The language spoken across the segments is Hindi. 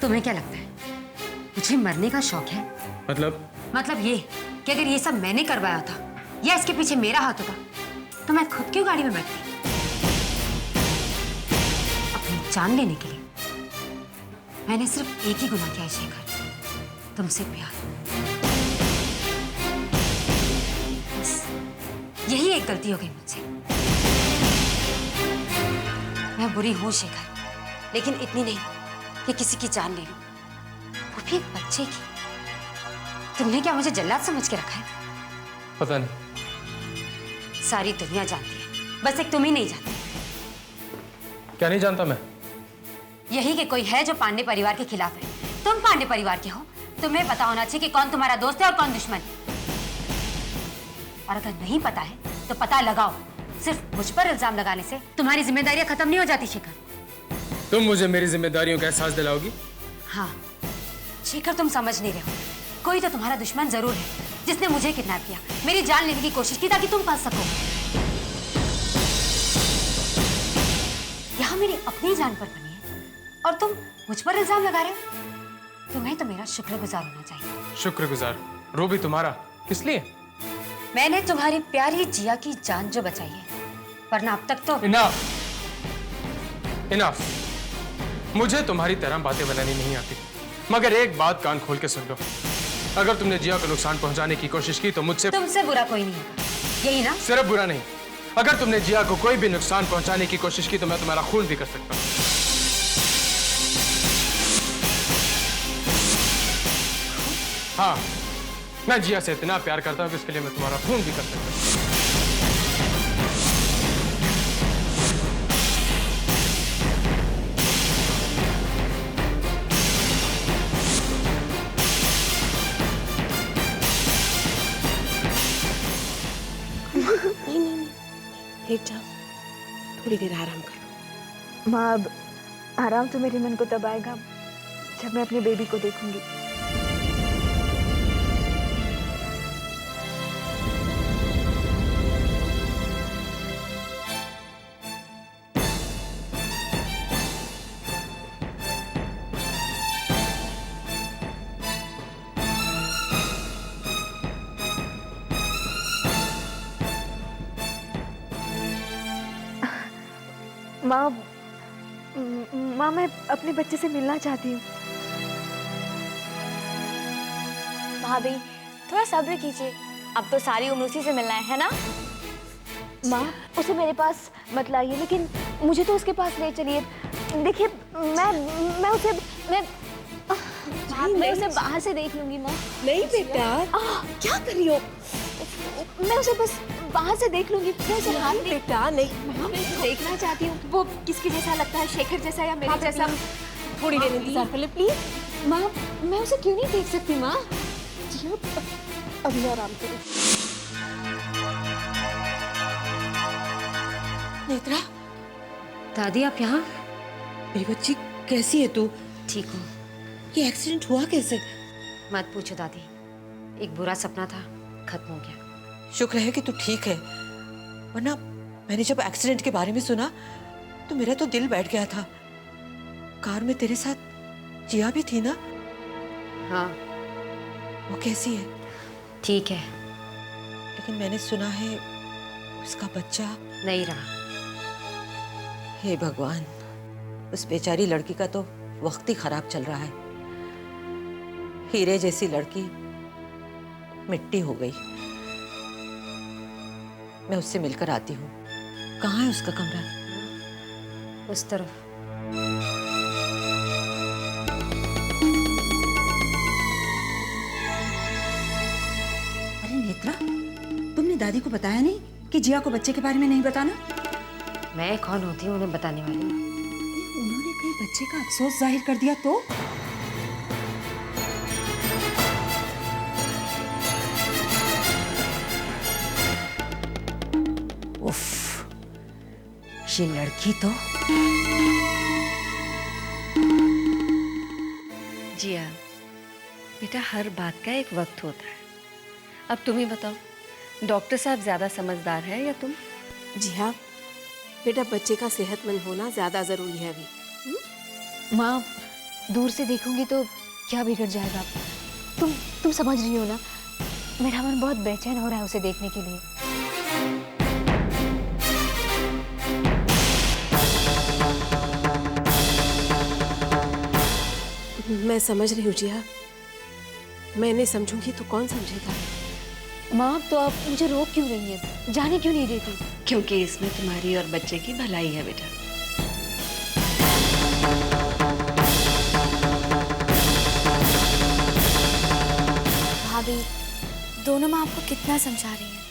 तुम्हें क्या लगता है मुझे मरने का शौक है? मतलब ये कि अगर ये सब मैंने करवाया था या इसके पीछे मेरा हाथ होता तो मैं खुद क्यों गाड़ी में बैठती? अपनी जान लेने के लिए मैंने सिर्फ एक ही गुनाह किया है शेखर, तुमसे प्यार। बस यही एक गलती हो गई मुझसे। मैं बुरी हूं शेखर, लेकिन इतनी नहीं कि किसी की जान ले लूं, वो भी एक बच्चे की। तुमने क्या मुझे जल्लाद समझ के रखा है? पता नहीं। सारी दुनिया जानती है, बस एक तुम ही नहीं जानती। क्या नहीं जानता मैं? यही कि कोई है जो पांडे परिवार के खिलाफ है। तुम पांडे परिवार के हो, तुम्हें पता होना चाहिए कि कौन तुम्हारा दोस्त है और कौन दुश्मन। और अगर नहीं पता है तो पता लगाओ। सिर्फ मुझ पर इल्जाम लगाने से तुम्हारी जिम्मेदारियां खत्म नहीं हो जाती शेखर। तुम मुझे मेरी जिम्मेदारियों का एहसास दिलाओगी? हाँ शेखर, तुम समझ नहीं रहे हो। कोई तो तुम्हारा दुश्मन जरूर है जिसने मुझे किडनैप किया, मेरी जान लेने की कोशिश की ताकि तुम फंस सको। यहाँ मेरी अपनी जान पर बनी है और तुम मुझ पर इल्जाम लगा रहे हो। तुम्हें तो मेरा शुक्रगुजार होना चाहिए। शुक्रगुजार? रो भी तुम्हारा किस लिए? मैंने तुम्हारी प्यारी जिया की जान जो बचाई है, वरना अब तक तो। Enough, enough. मुझे तुम्हारी तरह बातें बनानी नहीं आती, मगर एक बात कान खोल के सुन लो। अगर तुमने जिया को नुकसान पहुंचाने की कोशिश की तो मुझसे। तुमसे बुरा कोई नहीं होगा, यही ना? सिर्फ बुरा नहीं, अगर तुमने जिया को कोई भी नुकसान पहुंचाने की कोशिश की तो मैं तुम्हारा खून भी कर सकता हूं। हाँ, मैं जिया से इतना प्यार करता हूं कि इसके लिए मैं तुम्हारा खून भी कर सकता हूं। नहीं, लेट जाओ, थोड़ी देर आराम करो। माँ, अब आराम तो मेरे मन को तब आएगा जब मैं अपने बेबी को देखूंगी। माँ, माँ मैं अपने बच्चे से मिलना चाहती हूँ। भाभी थोड़ा सब्र कीजिए, अब तो सारी उम्र उसी से मिलना है ना? माँ, उसे मेरे पास मत लाइए, लेकिन मुझे तो उसके पास ले चलिए। देखिए मैं उसे बाहर से देख लूंगी माँ। नहीं बेटा, क्या कर रही हो? मैं उसे बस बाहर से देख लूंगी। मैं उसे हाथ नहीं बेटा, नहीं। माँ, मैं उसे देखना चाहती हूँ, वो किसके जैसा लगता है, शेखर जैसा या मेरे जैसा। थोड़ी देर इंतजार कर ले प्लीज। माँ, मैं उसे क्यों नहीं देख सकती माँ? जी अभी आराम करो। नेत्रा, दादी आप यहाँ? मेरी बच्ची कैसी है तू? ठीक हूँ। ये एक्सीडेंट हुआ कैसे? मत पूछो दादी, एक बुरा सपना था, खत्म हो गया। शुक्र है कि तू ठीक है, वरना मैंने जब एक्सीडेंट के बारे में सुना तो मेरा तो दिल बैठ गया था। कार में तेरे साथ जिया भी थी ना? हाँ। वो कैसी है? ठीक है। लेकिन मैंने सुना है उसका बच्चा नहीं रहा। हे भगवान, उस बेचारी लड़की का तो वक्त ही खराब चल रहा है। हीरे जैसी लड़की मिट्टी हो गई। मैं उससे मिलकर आती हूँ। कहाँ है उसका कमरा? उस तरफ। अरे नेत्रा, तुमने दादी को बताया नहीं कि जिया को बच्चे के बारे में नहीं बताना? मैं कौन होती हूँ उन्हें बताने वाली? उन्होंने कहीं बच्चे का अफसोस जाहिर कर दिया तो? उफ, ये लड़की तो। जिया बेटा, हर बात का एक वक्त होता है। अब तुम ही बताओ, डॉक्टर साहब ज्यादा समझदार है या तुम? जी हाँ बेटा, बच्चे का सेहतमंद होना ज्यादा जरूरी है अभी। माँ, दूर से देखूंगी तो क्या बिगड़ जाएगा? तुम समझ रही हो ना, मेरा मन बहुत बेचैन हो रहा है उसे देखने के लिए। मैं समझ रही हूँ जिया, मैं नहीं समझूंगी तो कौन समझेगा? माँ, तो आप मुझे रोक क्यों रही हैं? जाने क्यों नहीं देती? क्योंकि इसमें तुम्हारी और बच्चे की भलाई है बेटा। भाभी, दोनों माँ आपको कितना समझा रही हैं,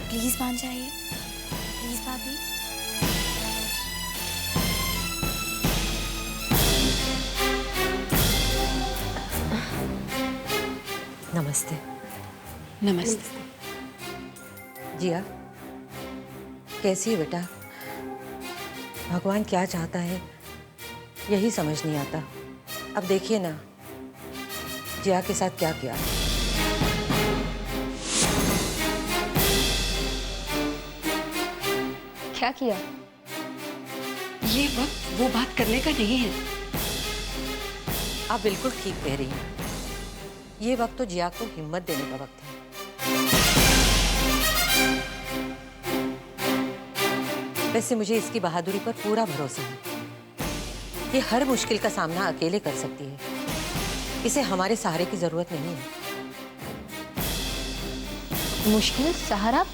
प्लीज मान जाइए, प्लीज भाभी। नमस्ते। नमस्ते। जिया, कैसी है बेटा? भगवान क्या चाहता है यही समझ नहीं आता। अब देखिए ना जिया के साथ क्या किया। क्या किया? ये वक्त वो बात करने का नहीं है। आप बिल्कुल ठीक कह रही हैं। ये वक्त तो जिया को हिम्मत देने का वक्त है। वैसे मुझे इसकी बहादुरी पर पूरा भरोसा है। ये हर मुश्किल का सामना अकेले कर सकती है। इसे हमारे सहारे की जरूरत नहीं है। मुश्किल सहारा?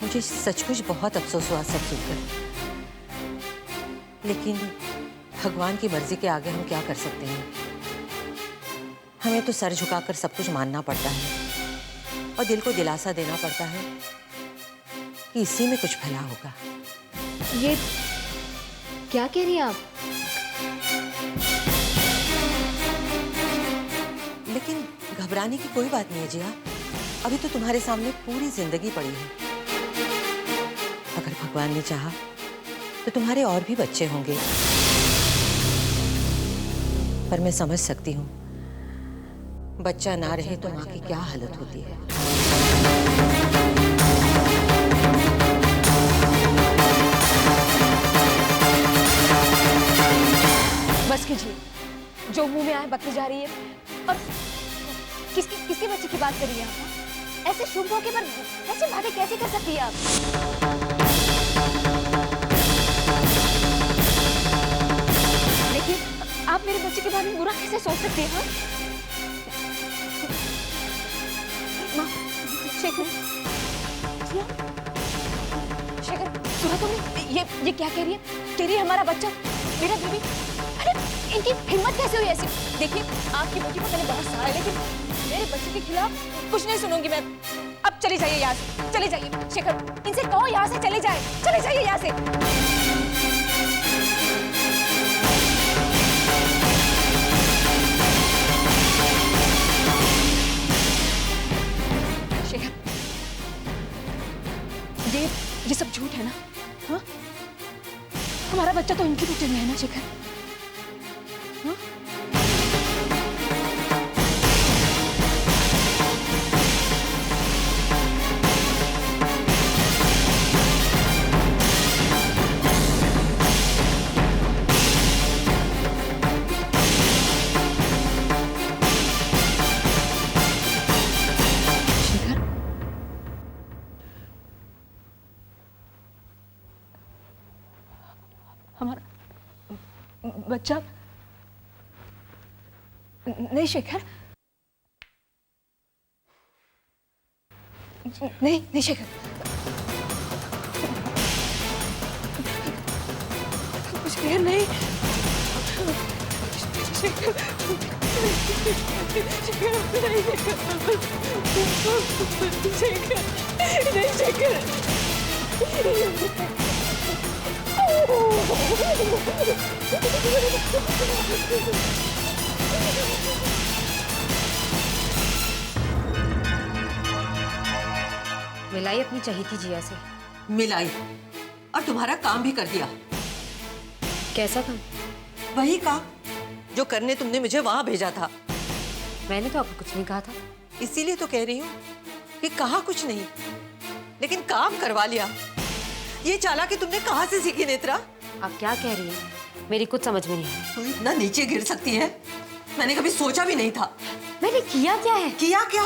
मुझे सचमुच बहुत अफसोस हुआ सब सुनकर, लेकिन भगवान की मर्जी के आगे हम क्या कर सकते हैं। हमें तो सर झुकाकर सब कुछ मानना पड़ता है और दिल को दिलासा देना पड़ता है कि इसी में कुछ भला होगा। ये क्या कह रही हैं आप? लेकिन घबराने की कोई बात नहीं है जिया। अभी तो तुम्हारे सामने पूरी जिंदगी पड़ी है। अगर भगवान ने चाहा तो तुम्हारे और भी बच्चे होंगे। पर मैं समझ सकती हूँ बच्चा ना रहे तो माँ की क्या हालत होती है। बस कीजिए, जो मुंह में आए बकती जा रही है। और किसके बच्चे की बात कर रही हैं आप? ऐसे शुभ मौके पर ऐसी बातें कैसे कर सकती है आप? लेकिन आप मेरे बच्चे के बारे में बुरा कैसे सोच सकते हैं? माँ, शेखर, शेखर, सुना तुमने? ये क्या कह रही है? कह रही है हमारा बच्चा, मेरा बेबी। अरे इनकी हिम्मत कैसे हुई ऐसी? देखिए, आपकी बेटी को मैंने बहुत सहा है, लेकिन मेरे बच्चे के खिलाफ कुछ नहीं सुनूंगी मैं। अब चले जाइए यहाँ से, चले जाइए। शेखर, इनसे कहो यहाँ से चले जाए, चले जाइए यहाँ से। शेखर, ये सब झूठ है ना? हाँ? हमारा बच्चा तो इनकी पेट में है ना शेखर? हाँ? हमारा बच्चा नहीं शेखर, नहीं शेखर, शेखर नहीं, शेखर, नहीं शेखर। मिलाई अपनी चाहिए थी जिया से। मिलाई और तुम्हारा काम भी कर दिया। कैसा काम? वही काम जो करने तुमने मुझे वहां भेजा था। मैंने तो आपको कुछ नहीं कहा था। इसीलिए तो कह रही हूँ कि कहा कुछ नहीं, लेकिन काम करवा लिया। ये चालाकी तुमने कहाँ से सीखी नेत्रा? आप क्या कह रही हैं? मेरी कुछ समझ में नहीं है। तू इतना नीचे गिर सकती है, मैंने कभी सोचा भी नहीं था। मैंने किया क्या है? किया क्या?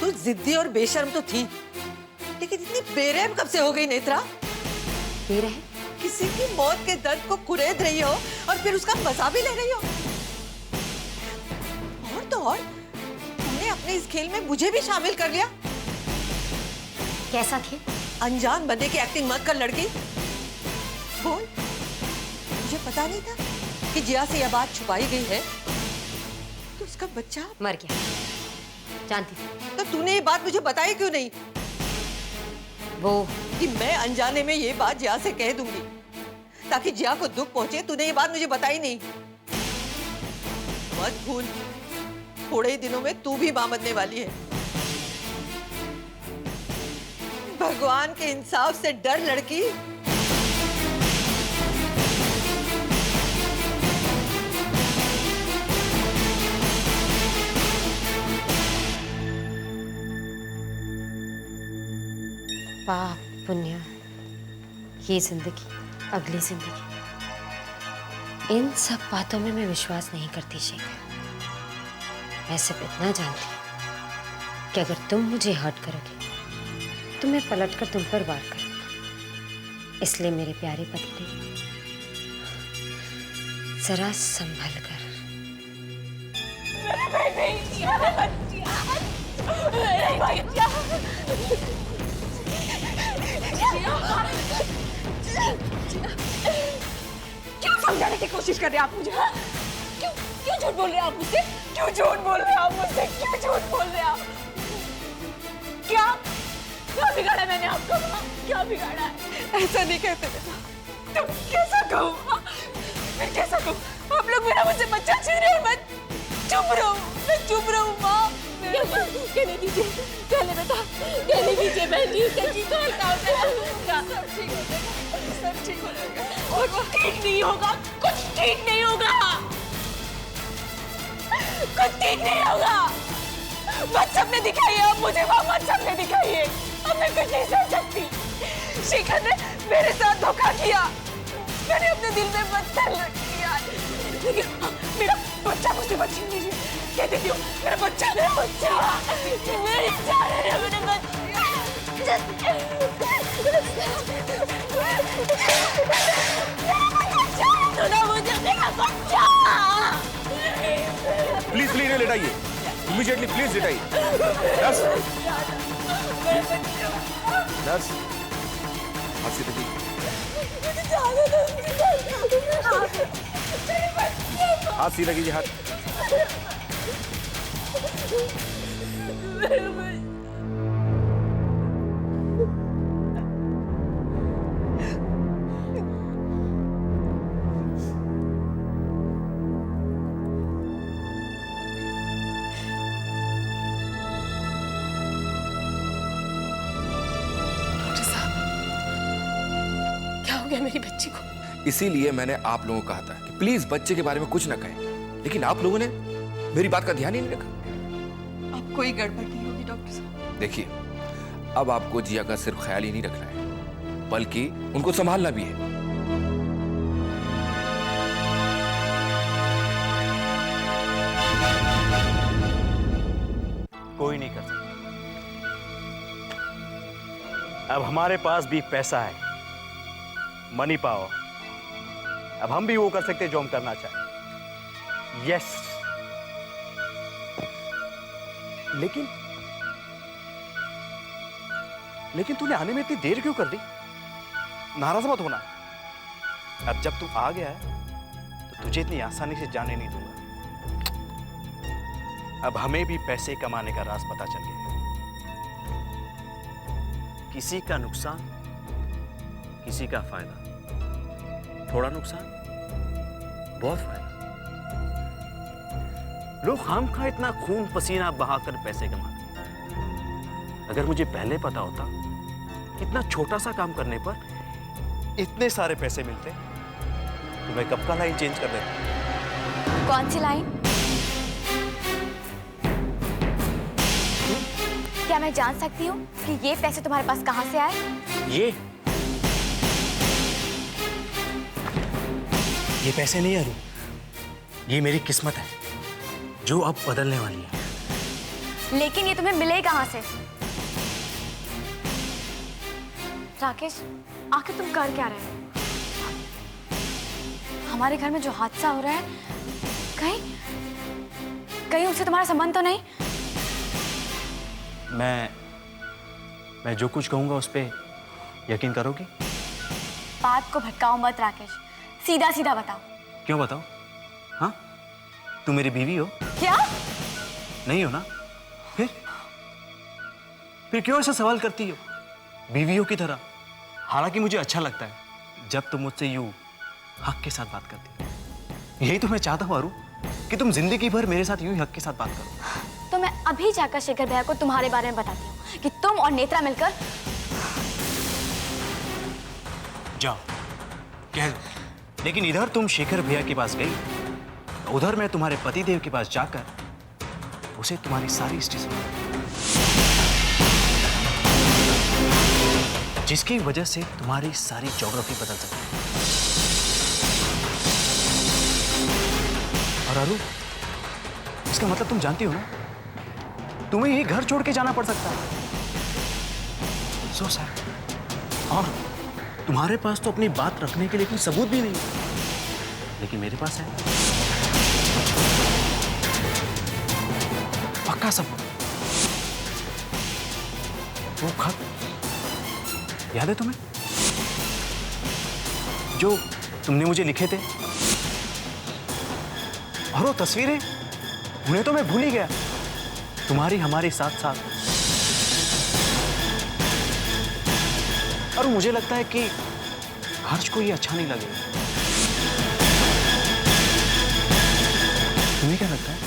तू जिद्दी और बेशर्म तो थी, लेकिन इतनी बेरहम कब से हो गई नेत्रा? बेरहम? किसी की मौत के दर्द को कुरेद रही हो और फिर उसका मजा भी ले रही हो। और तो और तुमने अपने इस खेल में मुझे भी शामिल कर लिया। कैसा खेल? अनजान बनने की एक्टिंग मत कर लड़की। बोल, मुझे पता नहीं था कि जिया से यह बात छुपाई गई है। तो उसका बच्चा मर गया, जानती थी। तो तूने ये बात मुझे बताई क्यों नहीं? वो कि मैं अनजाने में ये बात जिया से कह दूंगी ताकि जिया को दुख पहुंचे। तूने ये बात मुझे बताई नहीं। मत भूल, थोड़े ही दिनों में तू भी मां बनने वाली है। भगवान के इंसाफ से डर लड़की। पाप पुण्य, ये जिंदगी, अगली जिंदगी, इन सब बातों में मैं विश्वास नहीं करती शेखर। मैं सिर्फ इतना जानती हूँ कि अगर तुम मुझे हर्ट करोगे तो मैं पलटकर तुम पर वार करूंगी। इसलिए मेरे प्यारे पति, जरा संभल कर। क्यों समझाने की कोशिश कर रहे हैं आप मुझे? हाँ? क्यों क्यों झूठ बोल रहे हैं आप मुझसे? क्यों झूठ बोल रहे हैं आप मुझसे? क्यों झूठ बोल रहे हैं आप? क्या क्या बिगाड़ा मैंने आपको? हाँ? क्या बिगाड़ा है? ऐसा नहीं कहते बेटा। तुम कैसा कहूँ? हाँ? मैं कैसा कहूँ? आप लोग मेरा मुझसे बच्चा छीन रहे हो। मैं चुप रहूँ, मैं चुप रहूँ माँ। कहने दीजिए, कहने बेटा, कहने दीजिए बहन जी, उसका चीज और क्या होता है? सब ठीक हो जाएगा, सब ठीक हो जाएगा। और वो ठीक नहीं होगा, कुछ ठीक नहीं होगा, कुछ ठीक नहीं होगा। मत सबने दिखाइए अब मुझे, वहाँ मत सबने दिखाइए। अब मैं कुछ नहीं सह सकती। शेखर ने मेरे साथ धोखा किया, मैंने अपने दिल में पत्थर रख दिया, लेकिन मेरा बच्चा मुझसे बच लीजिए। कह देती हूँ, मेरा बच्चा, मेरा बच्चा, मेरी जान है, मेरा बच्चा। सुना मुझे, मेरा बच्चा। प्लीज प्लीज लेटाइए, इमीडिएटली प्लीज लेटाइए। नर्स, नर्स, हाथ से देखिए। हाथ सीधा कीजिए, हाथ। डॉक्टर साहब, क्या हो गया मेरी बच्ची को? इसीलिए मैंने आप लोगों को कहा था कि प्लीज बच्चे के बारे में कुछ न कहें, लेकिन आप लोगों ने मेरी बात का ध्यान ही नहीं रखा। अब कोई गड़बड़ नहीं होगी डॉक्टर साहब। देखिए, अब आपको जिया का सिर्फ ख्याल ही नहीं रखना है, बल्कि उनको संभालना भी है। कोई नहीं कर सकता। अब हमारे पास भी पैसा है, मनी पावर। अब हम भी वो कर सकते हैं जो हम करना चाहें। यस, लेकिन तूने आने में इतनी देर क्यों कर दी? नाराज मत होना। अब जब तू आ गया है तो तुझे इतनी आसानी से जाने नहीं दूंगा। अब हमें भी पैसे कमाने का राज पता चल गया है। किसी का नुकसान, किसी का फायदा। थोड़ा नुकसान, बहुत फायदा। लोग खामखा इतना खून पसीना बहाकर पैसे कमाते हैं। अगर मुझे पहले पता होता इतना छोटा सा काम करने पर इतने सारे पैसे मिलते तो मैं कब का लाइन चेंज कर देता। कौन सी लाइन? क्या मैं जान सकती हूँ कि ये पैसे तुम्हारे पास कहाँ से आए? ये ये पैसे नहीं अरु, ये मेरी किस्मत है जो अब बदलने वाली है। लेकिन ये तुम्हें मिले कहाँ से? राकेश, आखिर तुम कर क्या रहे हो? हमारे घर में जो हादसा हो रहा है, कहीं उससे तुम्हारा संबंध तो नहीं? मैं जो कुछ कहूंगा उस पे यकीन करोगी? बात को भटकाओ मत राकेश, सीधा सीधा बताओ। क्यों बताओ? हाँ, तू मेरी बीवी हो? क्या? नहीं हो ना? फिर क्यों ऐसा सवाल करती हो बीवियों की तरह? हालांकि मुझे अच्छा लगता है जब तुम मुझसे यूं हक के साथ बात करती हो। यही तो मैं चाहता हूं अरु, कि तुम जिंदगी भर मेरे साथ यूं ही हक के साथ बात करो। तो मैं अभी जाकर शेखर भैया को तुम्हारे बारे में बताती हूँ कि तुम और नेत्रा मिलकर। जाओ कह दो, लेकिन इधर तुम शेखर भैया के पास गई, उधर मैं तुम्हारे पतिदेव के पास जाकर उसे तुम्हारी सारी हिस्ट्री सुना, जिसकी वजह से तुम्हारी सारी ज्योग्राफी बदल सकती है। और अरु, इसका मतलब तुम जानती हो ना, तुम्हें ये घर छोड़ के जाना पड़ सकता है। So sad. और तुम्हारे पास तो अपनी बात रखने के लिए कोई सबूत भी नहीं है, लेकिन मेरे पास है पक्का सबूत। वो खत याद है तुम्हें, जो तुमने मुझे लिखे थे? और वो तस्वीरें, उन्हें तो मैं भूल ही गया, तुम्हारी हमारे साथ साथ। और मुझे लगता है कि हर्ष को ये अच्छा नहीं लगेगा। तुम्हें क्या लगता है?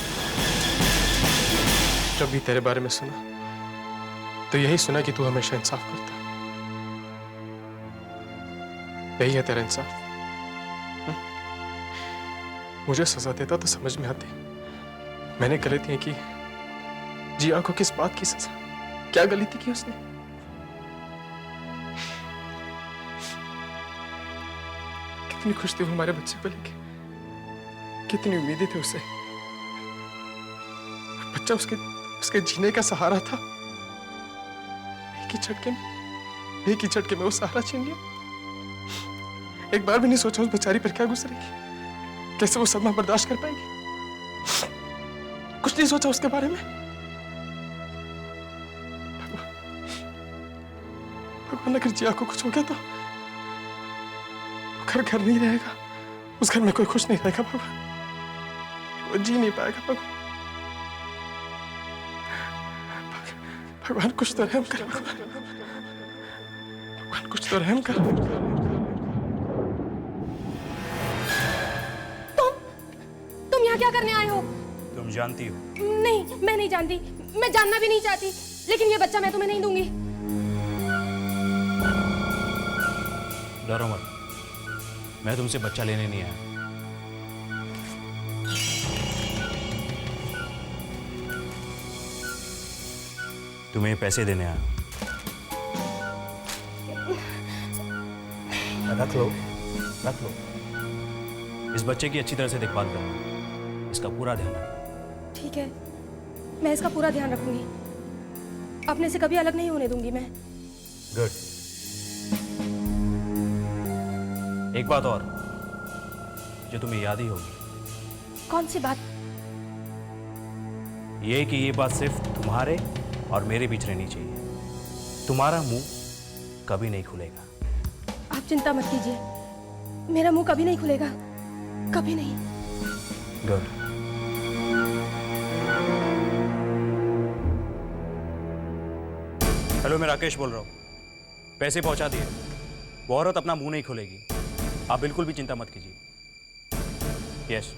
जब भी तेरे बारे में सुना तो यही सुना कि तू हमेशा इंसाफ करता है। यही है तेरा इंसाफ। मुझे सजा देता तो समझ में आती। मैंने गलतियां की, जिया को किस बात की सजा? क्या गलती की उसने? कितनी खुश थी वो हमारे बच्चे को लेके, कितनी उम्मीदें थी उसे। बच्चा उसके जीने का सहारा था। एक ही झटके में वो सहारा छीन लिया। एक बार भी नहीं सोचा उस बेचारी पर क्या गुजरेगी, कैसे वो सदमा बर्दाश्त कर पाएगी। कुछ नहीं सोचा उसके बारे में। भगवान, अगर जिया को कुछ हो गया तो घर नहीं रहेगा, उस घर में कोई खुश नहीं रहेगा भगवान, वो जी नहीं पाएगा भगवान। भगवान कुछ तो रहम कर, भगवान कुछ तो रहम कर। तुम यहाँ क्या करने आए हो? तुम जानती हो? नहीं, मैं नहीं जानती, मैं जानना भी नहीं चाहती, लेकिन ये बच्चा मैं तुम्हें नहीं दूंगी। डरो मत, मैं तुमसे बच्चा लेने नहीं आया। तुम्हें पैसे देने आया। रख लो। इस बच्चे की अच्छी तरह से देखभाल करना, इसका पूरा ध्यान रखना। ठीक है, मैं इसका पूरा ध्यान रखूंगी, अपने से कभी अलग नहीं होने दूंगी मैं। गुड। एक बात और जो तुम्हें याद ही होगी। कौन सी बात? ये कि ये बात सिर्फ तुम्हारे और मेरे बीच रहनी चाहिए। तुम्हारा मुंह कभी नहीं खुलेगा। आप चिंता मत कीजिए, मेरा मुंह कभी नहीं खुलेगा, कभी नहीं। गुड। हेलो, मैं राकेश बोल रहा हूँ। पैसे पहुंचा दिए, वो औरत अपना मुंह नहीं खोलेगी, आप बिल्कुल भी चिंता मत कीजिए। यस।